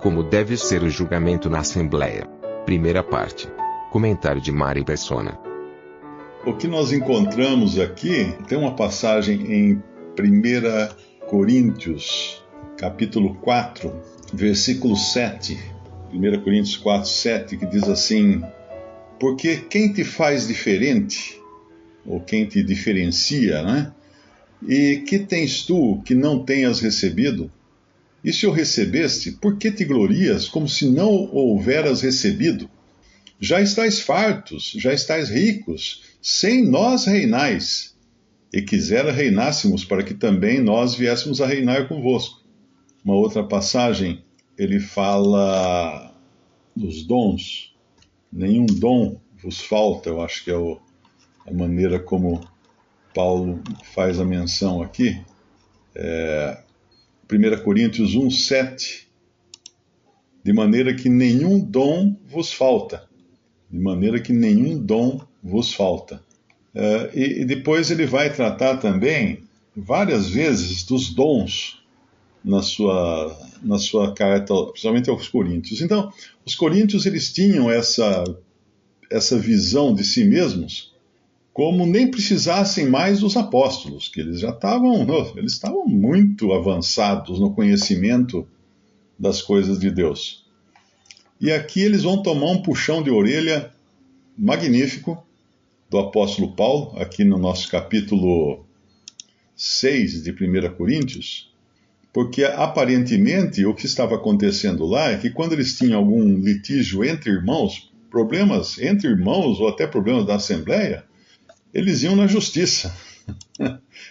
Como deve ser o julgamento na Assembleia. Primeira parte. Comentário de Mari Persona. O que nós encontramos aqui, tem uma passagem em 1 Coríntios, capítulo 4, versículo 7. 1 Coríntios 4, 7, que diz assim: porque quem te faz diferente, ou quem te diferencia, né? E que tens tu que não tenhas recebido? E se o recebeste, por que te glorias como se não o houveras recebido? Já estais fartos, já estais ricos, sem nós reinais. E quisera reinássemos para que também nós viéssemos a reinar convosco. Uma outra passagem, ele fala dos dons. Nenhum dom vos falta, eu acho que é a maneira como Paulo faz a menção aqui. 1 Coríntios 1, 7. De maneira que nenhum dom vos falta. De maneira que nenhum dom vos falta. E depois ele vai tratar também várias vezes dos dons na sua carta, principalmente aos Coríntios. Então, os Coríntios eles tinham essa visão de si mesmos como nem precisassem mais dos apóstolos, que eles estavam muito avançados no conhecimento das coisas de Deus. E aqui eles vão tomar um puxão de orelha magnífico do apóstolo Paulo, aqui no nosso capítulo 6 de 1 Coríntios, porque aparentemente o que estava acontecendo lá é que quando eles tinham algum litígio entre irmãos, problemas entre irmãos ou até problemas da Assembleia, eles iam na justiça.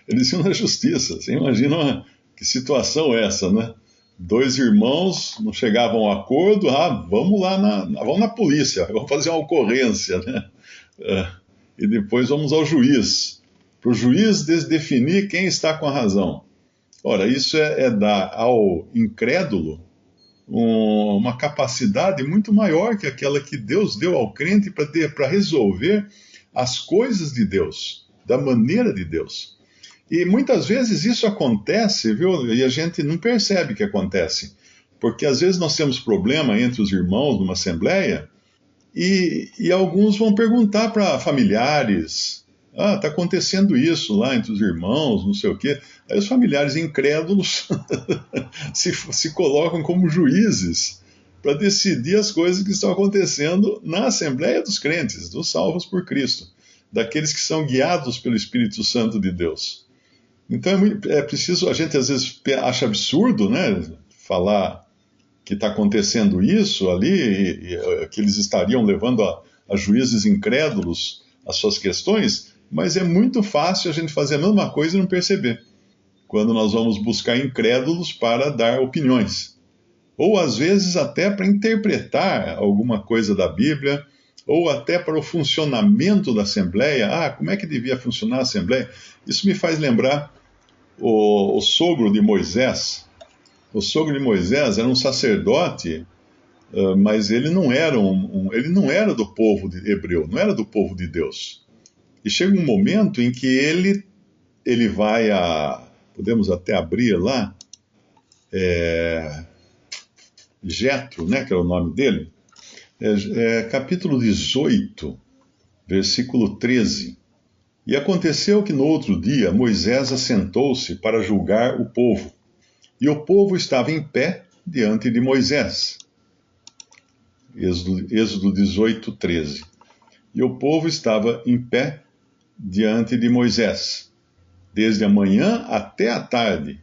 Eles iam na justiça. Você imagina que situação é essa, né? Dois irmãos não chegavam a um acordo, vamos na polícia, vamos fazer uma ocorrência, né? E depois vamos ao juiz, para o juiz definir quem está com a razão. Ora, isso é dar ao incrédulo uma capacidade muito maior que aquela que Deus deu ao crente para resolver as coisas de Deus, da maneira de Deus. E muitas vezes isso acontece, viu? E a gente não percebe que acontece. Porque às vezes nós temos problema entre os irmãos numa assembleia e alguns vão perguntar para familiares: está acontecendo isso lá entre os irmãos, não sei o quê. Aí os familiares incrédulos se colocam como juízes para decidir as coisas que estão acontecendo na Assembleia dos Crentes, dos salvos por Cristo, daqueles que são guiados pelo Espírito Santo de Deus. Então é preciso, a gente às vezes acha absurdo, né, falar que está acontecendo isso ali, e que eles estariam levando a juízes incrédulos as suas questões, mas é muito fácil a gente fazer a mesma coisa e não perceber, quando nós vamos buscar incrédulos para dar opiniões. Ou às vezes até para interpretar alguma coisa da Bíblia, ou até para o funcionamento da Assembleia. Como é que devia funcionar a Assembleia? Isso me faz lembrar o sogro de Moisés. O sogro de Moisés era um sacerdote, mas ele não era ele não era do povo hebreu, não era do povo de Deus. E chega um momento em que ele vai podemos até abrir lá, Jetro, né, que é o nome dele, capítulo 18, versículo 13. E aconteceu que no outro dia Moisés assentou-se para julgar o povo, e o povo estava em pé diante de Moisés. Êxodo 18, 13. E o povo estava em pé diante de Moisés, desde a manhã até a tarde.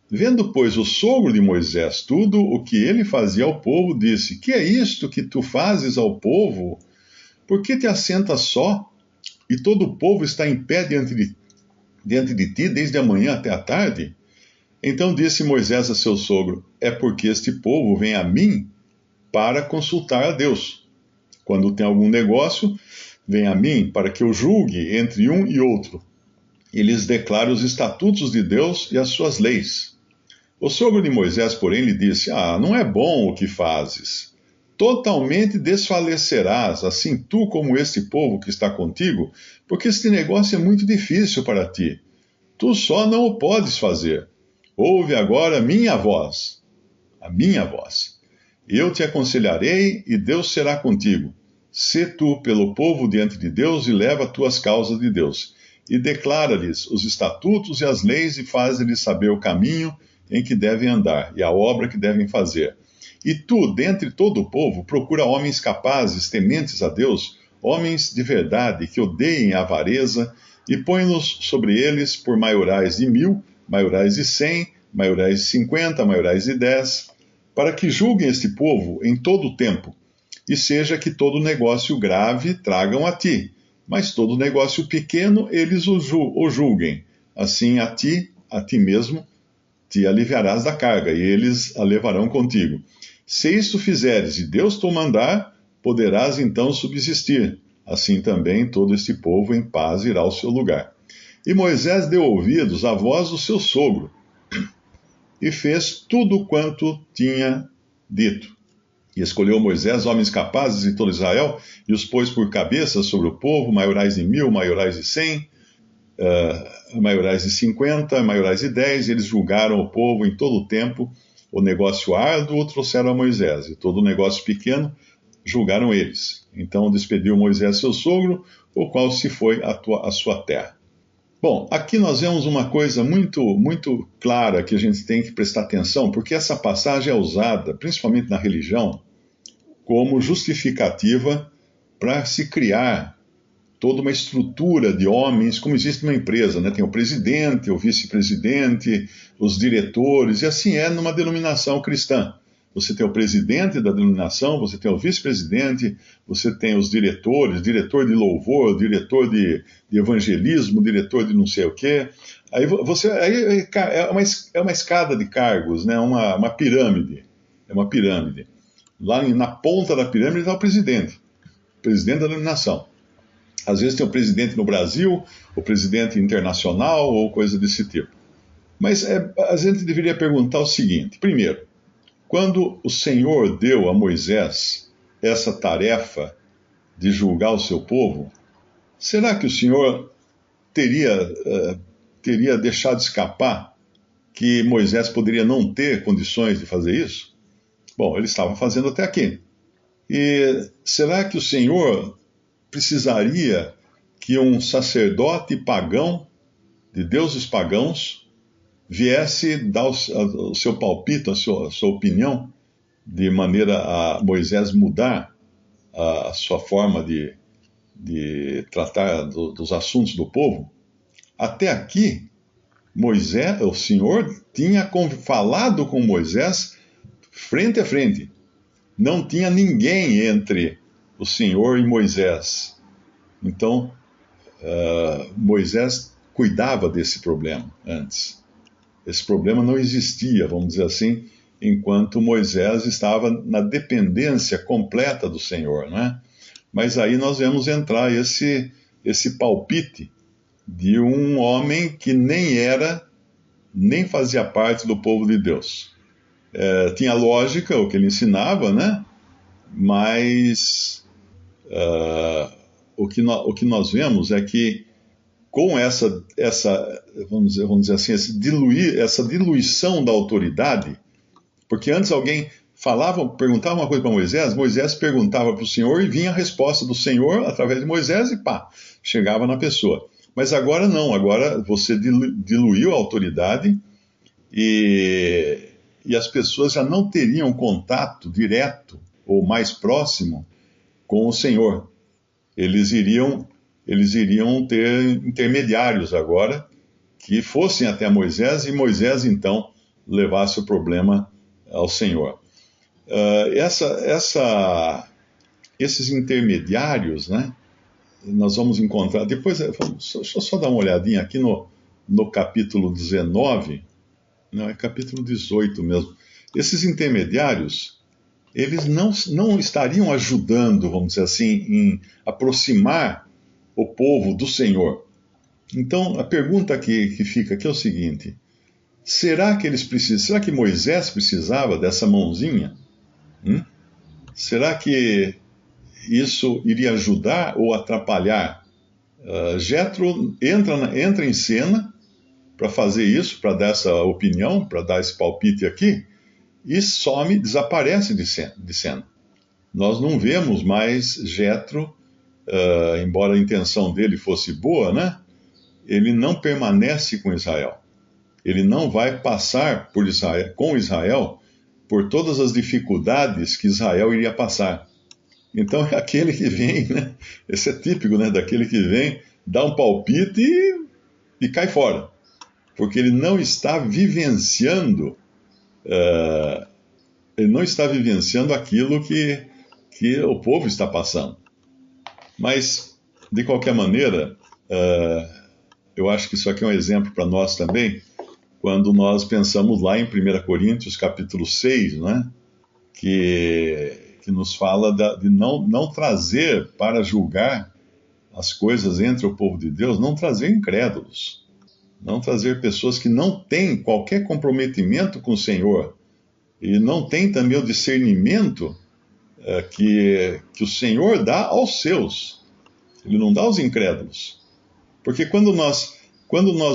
Vendo, pois, o sogro de Moisés tudo o que ele fazia ao povo, disse: que é isto que tu fazes ao povo? Por que te assentas só, e todo o povo está em pé diante de ti, desde a manhã até a tarde? Então disse Moisés a seu sogro: é porque este povo vem a mim para consultar a Deus. Quando tem algum negócio, vem a mim para que eu julgue entre um e outro, e lhes declare os estatutos de Deus e as suas leis. O sogro de Moisés, porém, lhe disse: não é bom o que fazes. Totalmente desfalecerás, assim tu como este povo que está contigo, porque este negócio é muito difícil para ti. Tu só não o podes fazer. Ouve agora a minha voz. Eu te aconselharei e Deus será contigo. Sê tu pelo povo diante de Deus e leva tuas causas de Deus. E declara-lhes os estatutos e as leis e faz-lhes saber o caminho em que devem andar e a obra que devem fazer. E tu, dentre todo o povo, procura homens capazes, tementes a Deus, homens de verdade, que odeiem a avareza, e põe-nos sobre eles por maiorais de 1000, maiorais de 100, maiorais de 50, maiorais de 10, para que julguem este povo em todo o tempo, e seja que todo negócio grave tragam a ti, mas todo negócio pequeno eles o julguem. Assim a ti mesmo, te aliviarás da carga, e eles a levarão contigo. Se isto fizeres e Deus te mandar, poderás então subsistir. Assim também todo este povo em paz irá ao seu lugar. E Moisés deu ouvidos à voz do seu sogro, e fez tudo quanto tinha dito. E escolheu Moisés homens capazes de todo Israel, e os pôs por cabeças sobre o povo, maiorais de 1000, maiorais de 100, maiorais de 50, maiorais de 10, e eles julgaram o povo em todo o tempo. O negócio árduo trouxeram a Moisés, e todo o negócio pequeno julgaram eles. Então despediu Moisés seu sogro, o qual se foi à sua terra. Bom, aqui nós vemos uma coisa muito clara que a gente tem que prestar atenção, porque essa passagem é usada, principalmente na religião, como justificativa para se criar toda uma estrutura de homens, como existe numa empresa, né? Tem o presidente, o vice-presidente, os diretores, e assim é numa denominação cristã. Você tem o presidente da denominação, você tem o vice-presidente, você tem os diretores, diretor de louvor, diretor de evangelismo, diretor de não sei o quê. Aí é uma escada de cargos, né? Uma pirâmide. É uma pirâmide. Lá na ponta da pirâmide está o presidente da denominação. Às vezes tem o presidente no Brasil, o presidente internacional ou coisa desse tipo. Mas a gente deveria perguntar o seguinte: primeiro, quando o Senhor deu a Moisés essa tarefa de julgar o seu povo, será que o Senhor teria deixado escapar que Moisés poderia não ter condições de fazer isso? Bom, ele estava fazendo até aqui. E será que o Senhor precisaria que um sacerdote pagão, de deuses pagãos, viesse dar o seu palpite, a sua opinião, de maneira a Moisés mudar a sua forma de tratar dos assuntos do povo? Até aqui, o Senhor tinha falado com Moisés frente a frente. Não tinha ninguém entre o Senhor e Moisés. Então, Moisés cuidava desse problema antes. Esse problema não existia, vamos dizer assim, enquanto Moisés estava na dependência completa do Senhor, não é? Mas aí nós vemos entrar esse palpite de um homem que nem fazia parte do povo de Deus. Tinha lógica o que ele ensinava, né? Mas o que nós vemos é que com essa vamos dizer assim, essa diluição da autoridade, porque antes alguém perguntava uma coisa para Moisés perguntava para o Senhor e vinha a resposta do Senhor através de Moisés e chegava na pessoa. Mas agora não, agora você diluiu a autoridade e as pessoas já não teriam contato direto ou mais próximo com o Senhor. Eles iriam ter intermediários agora que fossem até Moisés e Moisés então levasse o problema ao Senhor. Esses intermediários, né, nós vamos encontrar, depois, deixa eu só dar uma olhadinha aqui no capítulo 19, não, é capítulo 18 mesmo. Esses intermediários, eles não estariam ajudando, vamos dizer assim, em aproximar o povo do Senhor. Então, a pergunta que fica aqui é o seguinte: será que Moisés precisava dessa mãozinha? Será que isso iria ajudar ou atrapalhar? Jétro entra em cena para fazer isso, para dar essa opinião, para dar esse palpite aqui, e some, desaparece de cena. Nós não vemos mais Jetro, embora a intenção dele fosse boa, né? Ele não permanece com Israel. Ele não vai passar por Israel, com Israel por todas as dificuldades que Israel iria passar. Então é aquele que vem, né? Esse é típico, né? Daquele que vem, dá um palpite e cai fora. Porque ele não está vivenciando, aquilo que o povo está passando. Mas, de qualquer maneira, eu acho que isso aqui é um exemplo para nós também, quando nós pensamos lá em 1 Coríntios capítulo 6, né? Que nos fala de não trazer para julgar as coisas entre o povo de Deus, não trazer incrédulos, não trazer pessoas que não têm qualquer comprometimento com o Senhor e não têm também o discernimento que o Senhor dá aos seus. Ele não dá aos incrédulos. Porque quando nós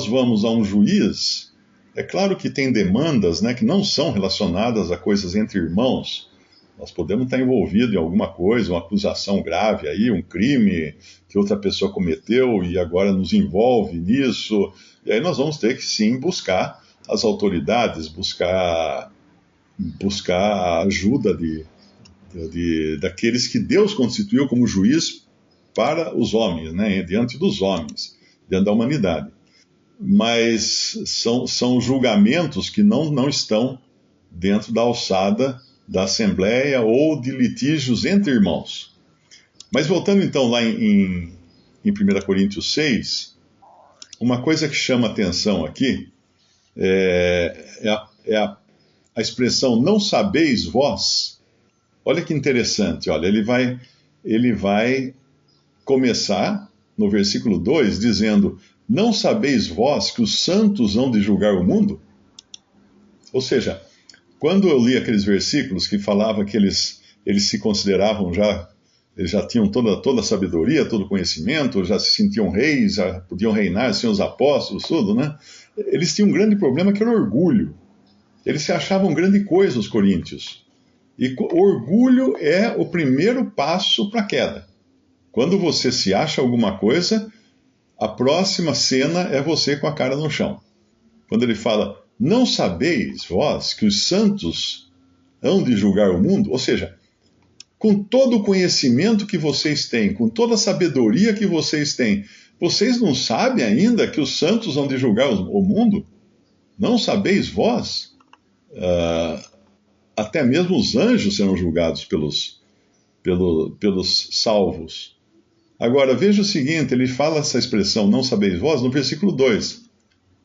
vamos a um juiz, é claro que tem demandas, né, que não são relacionadas a coisas entre irmãos. Nós podemos estar envolvidos em alguma coisa, uma acusação grave aí, um crime que outra pessoa cometeu e agora nos envolve nisso. E aí nós vamos ter que sim buscar as autoridades, buscar a ajuda daqueles que Deus constituiu como juiz para os homens, né, diante dos homens, diante da humanidade. Mas são julgamentos que não estão dentro da alçada da Assembleia ou de litígios entre irmãos. Mas voltando então lá em 1 Coríntios 6, uma coisa que chama atenção aqui é a expressão não sabeis vós. Olha que interessante, olha, ele vai começar no versículo 2 dizendo: não sabeis vós que os santos hão de julgar o mundo? Ou seja, quando eu li aqueles versículos que falavam que eles se consideravam eles já tinham toda a sabedoria, todo o conhecimento, já se sentiam reis, já podiam reinar sem os apóstolos, tudo, né? Eles tinham um grande problema que era o orgulho. Eles se achavam grande coisa, os coríntios. E orgulho é o primeiro passo para a queda. Quando você se acha alguma coisa, a próxima cena é você com a cara no chão. Quando ele fala, não sabeis vós que os santos hão de julgar o mundo? Ou seja, com todo o conhecimento que vocês têm, com toda a sabedoria que vocês têm, vocês não sabem ainda que os santos hão de julgar o mundo? Não sabeis vós? Até mesmo os anjos serão julgados pelos salvos. Agora, veja o seguinte, ele fala essa expressão, não sabeis vós, no versículo 2.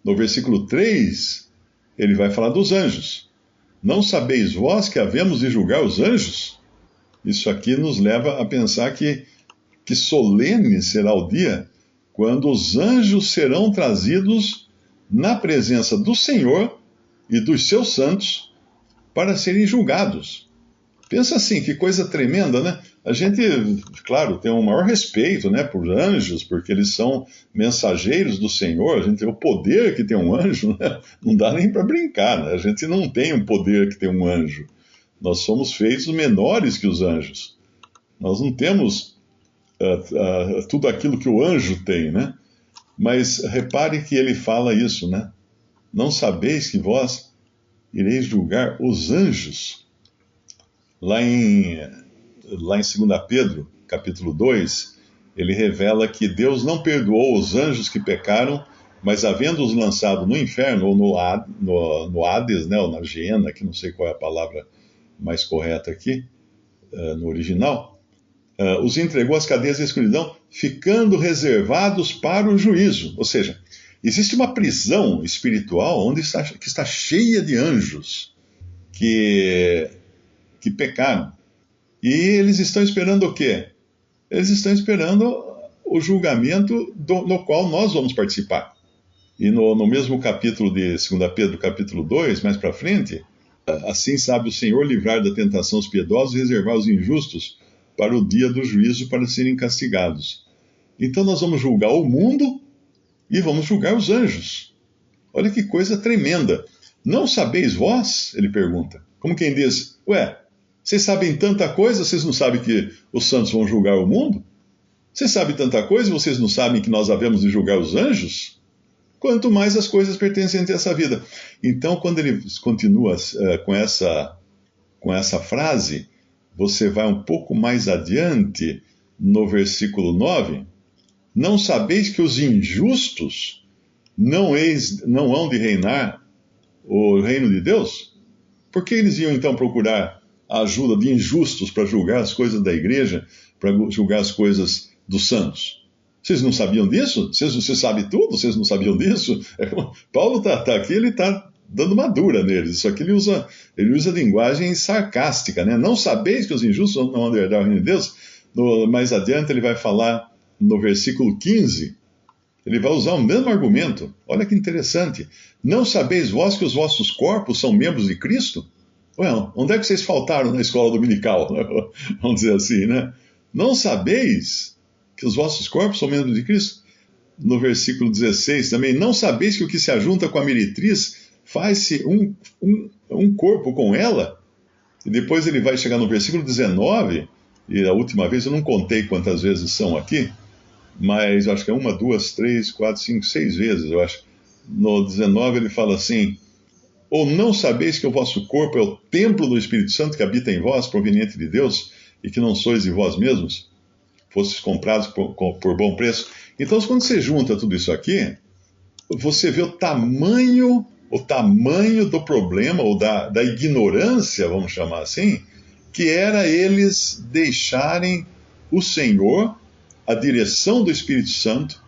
No versículo 3, ele vai falar dos anjos. Não sabeis vós que havemos de julgar os anjos? Isso aqui nos leva a pensar que solene será o dia quando os anjos serão trazidos na presença do Senhor e dos seus santos para serem julgados. Pensa assim, que coisa tremenda, né? A gente, claro, tem um maior respeito, né, por anjos, porque eles são mensageiros do Senhor, a gente tem o poder que tem um anjo, né? Não dá nem para brincar, né? A gente não tem o poder que tem um anjo. Nós somos feitos menores que os anjos. Nós não temos tudo aquilo que o anjo tem, né? Mas repare que ele fala isso, né? Não sabeis que vós ireis julgar os anjos? Lá em 2 Pedro, capítulo 2, ele revela que Deus não perdoou os anjos que pecaram, mas havendo-os lançado no inferno, ou no Hades, né, ou na Geena, que não sei qual é a palavra mais correta aqui, no original, os entregou às cadeias da escuridão, ficando reservados para o juízo. Ou seja, existe uma prisão espiritual que está cheia de anjos que pecaram. E eles estão esperando o quê? Eles estão esperando o julgamento no qual nós vamos participar. E no mesmo capítulo de 2 Pedro, capítulo 2, mais para frente, assim sabe o Senhor livrar da tentação os piedosos e reservar os injustos para o dia do juízo, para serem castigados. Então nós vamos julgar o mundo e vamos julgar os anjos. Olha que coisa tremenda. Não sabeis vós? Ele pergunta. Como quem diz, ué, vocês sabem tanta coisa, vocês não sabem que os santos vão julgar o mundo? Vocês sabem tanta coisa e vocês não sabem que nós havemos de julgar os anjos? Quanto mais as coisas pertencentes a essa vida. Então, quando ele continua com essa frase, você vai um pouco mais adiante, no versículo 9. Não sabeis que os injustos não hão de reinar o reino de Deus? Por que eles iam então procurar a ajuda de injustos para julgar as coisas da igreja, para julgar as coisas dos santos? Vocês não sabiam disso? Você sabe tudo? Vocês não sabiam disso? Paulo está aqui, ele está dando uma dura neles. Só que ele usa linguagem sarcástica, né? Não sabeis que os injustos não vão herdar o reino de Deus? Mais adiante ele vai falar no versículo 15, ele vai usar o mesmo argumento. Olha que interessante. Não sabeis vós que os vossos corpos são membros de Cristo? Well, onde é que vocês faltaram na escola dominical? Vamos dizer assim, né? Não sabeis que os vossos corpos são membros de Cristo? No versículo 16 também, não sabeis que o que se ajunta com a meretriz faz-se um corpo com ela? E depois ele vai chegar no versículo 19, e a última vez eu não contei quantas vezes são aqui, mas eu acho que é 1, 2, 3, 4, 5, 6 vezes, eu acho. No 19 ele fala assim, ou não sabeis que o vosso corpo é o templo do Espírito Santo que habita em vós, proveniente de Deus, e que não sois de vós mesmos? Fostes comprados por bom preço. Então, quando você junta tudo isso aqui, você vê o tamanho do problema, ou da ignorância, vamos chamar assim, que era eles deixarem o Senhor, a direção do Espírito Santo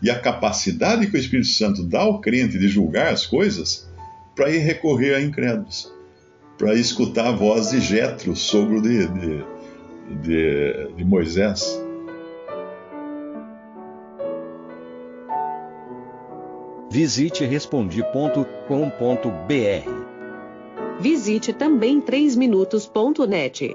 e a capacidade que o Espírito Santo dá ao crente de julgar as coisas, para ir recorrer a incrédulos, para escutar a voz de Jetro, sogro de Moisés. Visite Respondi.com.br. Visite também 3minutos.net.